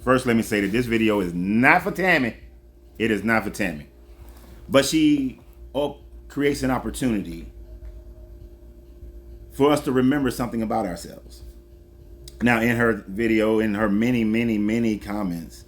First, let me say that this video is not for Tammy. It is not for Tammy. But she creates an opportunity for us to remember something about ourselves. Now, in her video, in her many comments,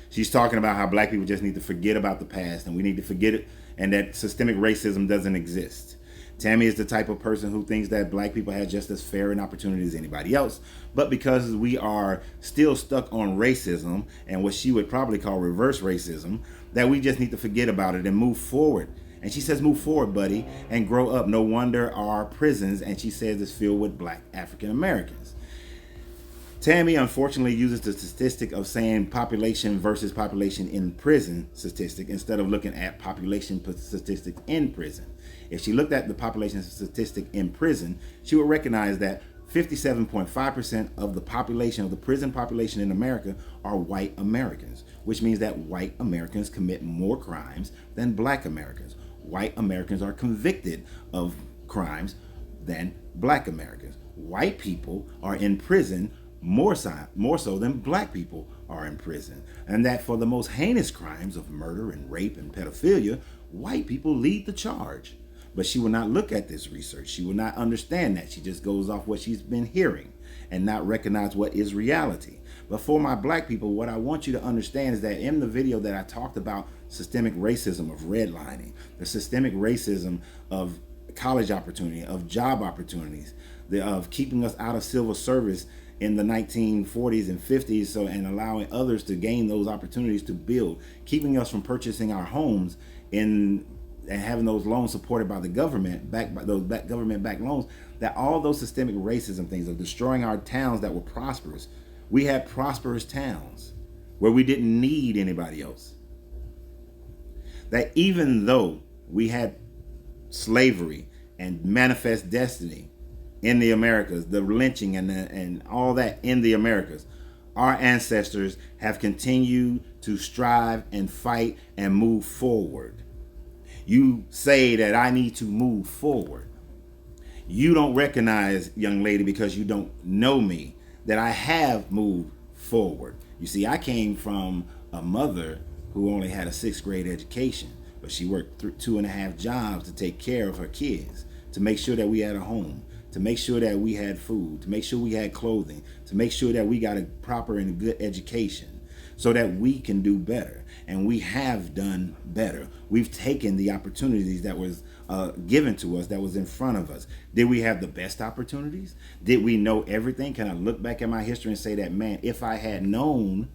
she's talking about how black people just need to forget about the past and we need to forget it, and that systemic racism doesn't exist. Tammy is the type of person who thinks that black people have just as fair an opportunity as anybody else. But because we are still stuck on racism and what she would probably call reverse racism, that we just need to forget about it and move forward. And she says, move forward, buddy, and grow up. No wonder our prisons, and she says, is filled with black African Americans. Tammy unfortunately uses the statistic of saying population versus population in prison statistic instead of looking at population statistics in prison. If she looked at the population statistic in prison, she would recognize that 57.5% of the population, of the prison population in America, are white Americans, which means that white Americans commit more crimes than black Americans. White Americans are convicted of crimes than black Americans. White people are in prison more so than black people are in prison. And that for the most heinous crimes of murder and rape and pedophilia, white people lead the charge. But she will not look at this research. She will not understand that. She just goes off what she's been hearing and not recognize what is reality. But for my black people, what I want you to understand is that in the video that I talked about systemic racism of redlining, the systemic racism of college opportunity, of job opportunities, of keeping us out of civil service in the 1940s and 50s, and allowing others to gain those opportunities to build, keeping us from purchasing our homes and having those loans supported by the government, backed by those government-backed loans, that all those systemic racism things of destroying our towns that were prosperous. We had prosperous towns where we didn't need anybody else. That even though we had slavery and manifest destiny in the Americas, the lynching and all that in the Americas, our ancestors have continued to strive and fight and move forward. You say that I need to move forward. You don't recognize, young lady, because you don't know me, that I have moved forward. You see, I came from a mother who only had a 6th grade education, but she worked 2.5 jobs to take care of her kids, to make sure that we had a home, to make sure that we had food, to make sure we had clothing, to make sure that we got a proper and a good education so that we can do better. And we have done better. We've taken the opportunities that was given to us, that was in front of us. Did we have the best opportunities? Did we know everything? Can I look back at my history and say that, man, if I had known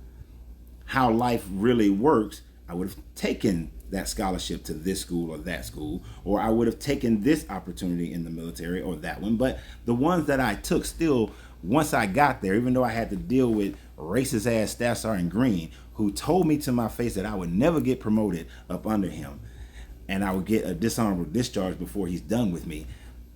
how life really works, I would have taken that scholarship to this school or that school, or I would have taken this opportunity in the military or that one. But the ones that I took still, once I got there, even though I had to deal with racist ass Staff Sergeant Green, who told me to my face that I would never get promoted up under him and I would get a dishonorable discharge before he's done with me.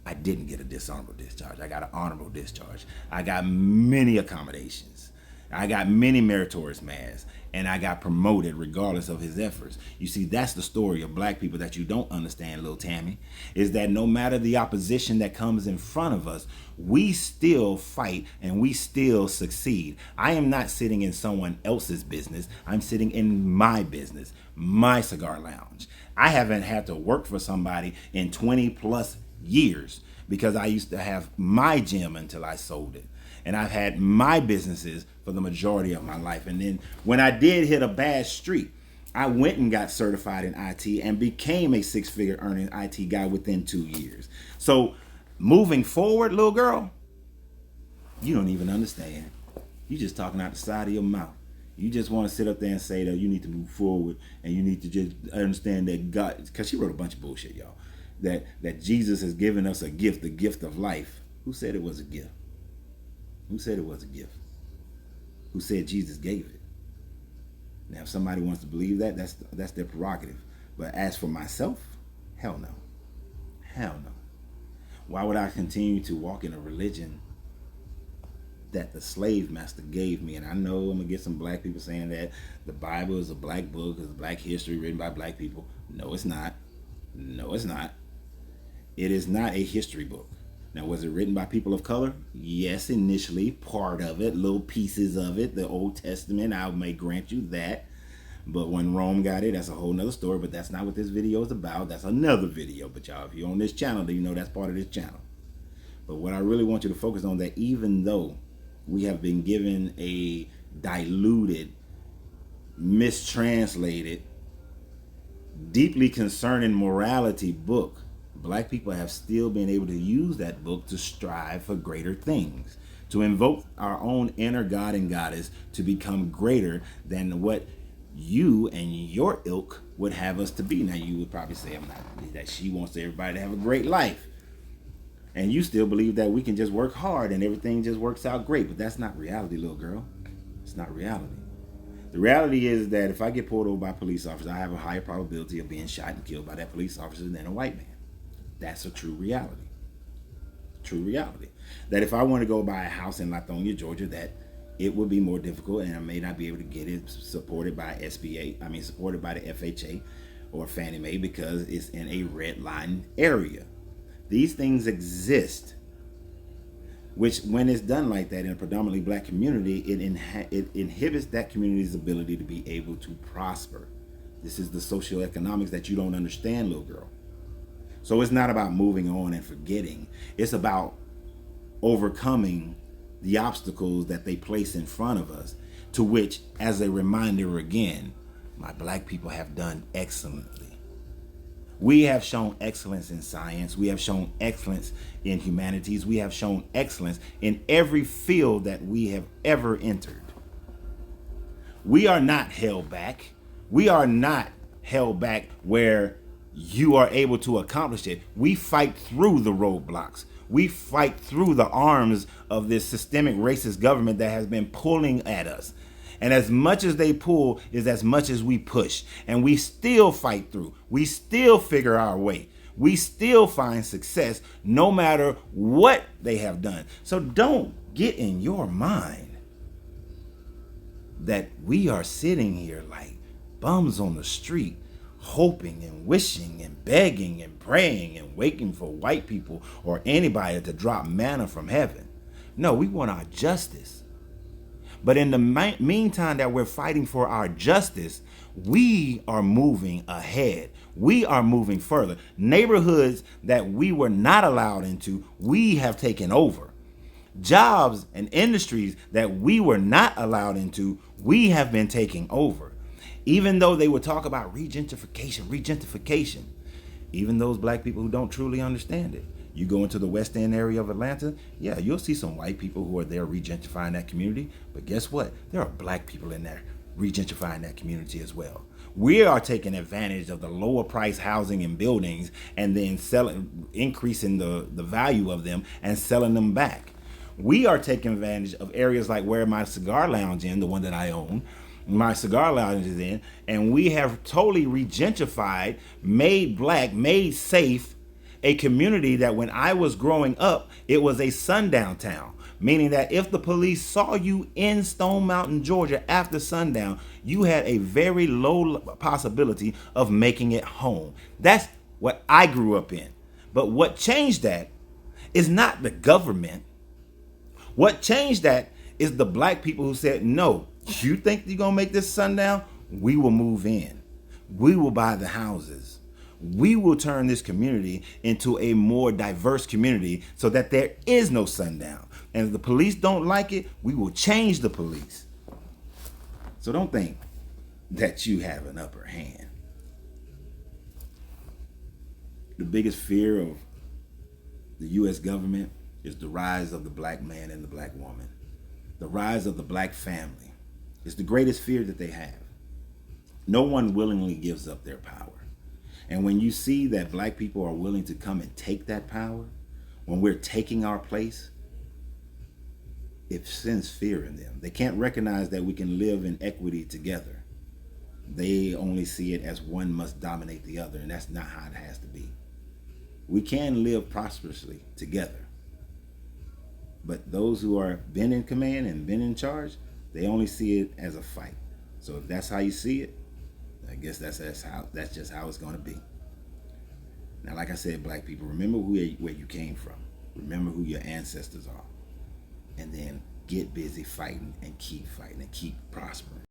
I didn't get a dishonorable discharge. I got an honorable discharge. I got many accommodations. I got many meritorious mass, and I got promoted regardless of his efforts. You see, that's the story of black people that you don't understand, little Tammy, is that no matter the opposition that comes in front of us, we still fight and we still succeed. I am not sitting in someone else's business. I'm sitting in my business, my cigar lounge. I haven't had to work for somebody in 20 plus years because I used to have my gym until I sold it. And I've had my businesses for the majority of my life. And then when I did hit a bad streak, I went and got certified in IT and became a 6-figure earning IT guy within 2 years. So moving forward, little girl, you don't even understand. You just talking out the side of your mouth. You just want to sit up there and say that you need to move forward and you need to just understand that God, because she wrote a bunch of bullshit, y'all, that Jesus has given us a gift, the gift of life. Who said it was a gift? Who said it was a gift? Who said Jesus gave it? Now, if somebody wants to believe that, that's their prerogative. But as for myself, hell no. Hell no. Why would I continue to walk in a religion that the slave master gave me? And I know I'm going to get some black people saying that the Bible is a black book, it's black history written by black people. No, it's not. No, it's not. It is not a history book. Now, was it written by people of color? Yes, initially, part of it, little pieces of it. The Old Testament, I may grant you that. But when Rome got it, that's a whole nother story. But that's not what this video is about. That's another video. But y'all, if you're on this channel, then you know that's part of this channel. But what I really want you to focus on, that even though we have been given a diluted, mistranslated, deeply concerning morality book, black people have still been able to use that book to strive for greater things, to invoke our own inner God and goddess to become greater than what you and your ilk would have us to be. Now, you would probably say, I'm not, that she wants everybody to have a great life. And you still believe that we can just work hard and everything just works out great. But that's not reality, little girl. It's not reality. The reality is that if I get pulled over by a police officer, I have a higher probability of being shot and killed by that police officer than a white man. That's a true reality. True reality. That if I want to go buy a house in Lithonia, Georgia, that it would be more difficult and I may not be able to get it supported by SBA, supported by the FHA or Fannie Mae because it's in a red line area. These things exist, which when it's done like that in a predominantly black community, it inhibits that community's ability to be able to prosper. This is the socioeconomics that you don't understand, little girl. So it's not about moving on and forgetting. It's about overcoming the obstacles that they place in front of us, to which, as a reminder again, my black people have done excellently. We have shown excellence in science. We have shown excellence in humanities. We have shown excellence in every field that we have ever entered. We are not held back. We are not held back where you are able to accomplish it. We fight through the roadblocks. We fight through the arms of this systemic racist government that has been pulling at us. And as much as they pull is as much as we push. And we still fight through. We still figure our way. We still find success no matter what they have done. So don't get in your mind that we are sitting here like bums on the street, hoping and wishing and begging and praying and waiting for white people or anybody to drop manna from heaven. No, we want our justice. But in the meantime that we're fighting for our justice, we are moving ahead. We are moving further. Neighborhoods that we were not allowed into, we have taken over. Jobs and industries that we were not allowed into, we have been taking over. Even though they would talk about regentification, even those black people who don't truly understand it. You go into the West End area of Atlanta, yeah, you'll see some white people who are there regentrifying that community. But guess what? There are black people in there regentrifying that community as well. We are taking advantage of the lower price housing and buildings and then increasing the value of them and selling them back. We are taking advantage of areas like where my cigar lounge the one that I own, my cigar lounge is in, and we have totally regentrified, made black, made safe, a community that when I was growing up, it was a sundown town, meaning that if the police saw you in Stone Mountain, Georgia after sundown, you had a very low possibility of making it home. That's what I grew up in. But what changed that is not the government. What changed that is the black people who said, no, you think you're going to make this sundown? We will move in. We will buy the houses. We will turn this community into a more diverse community so that there is no sundown. And if the police don't like it, we will change the police. So don't think that you have an upper hand. The biggest fear of the U.S. government is the rise of the black man and the black woman. The rise of the black family is the greatest fear that they have. No one willingly gives up their power. And when you see that black people are willing to come and take that power, when we're taking our place, it sends fear in them. They can't recognize that we can live in equity together. They only see it as one must dominate the other, and that's not how it has to be. We can live prosperously together. But those who are been in command and been in charge, they only see it as a fight. So if that's how you see it, I guess that's just how it's going to be. Now, like I said, black people, remember where you came from. Remember who your ancestors are. And then get busy fighting and keep prospering.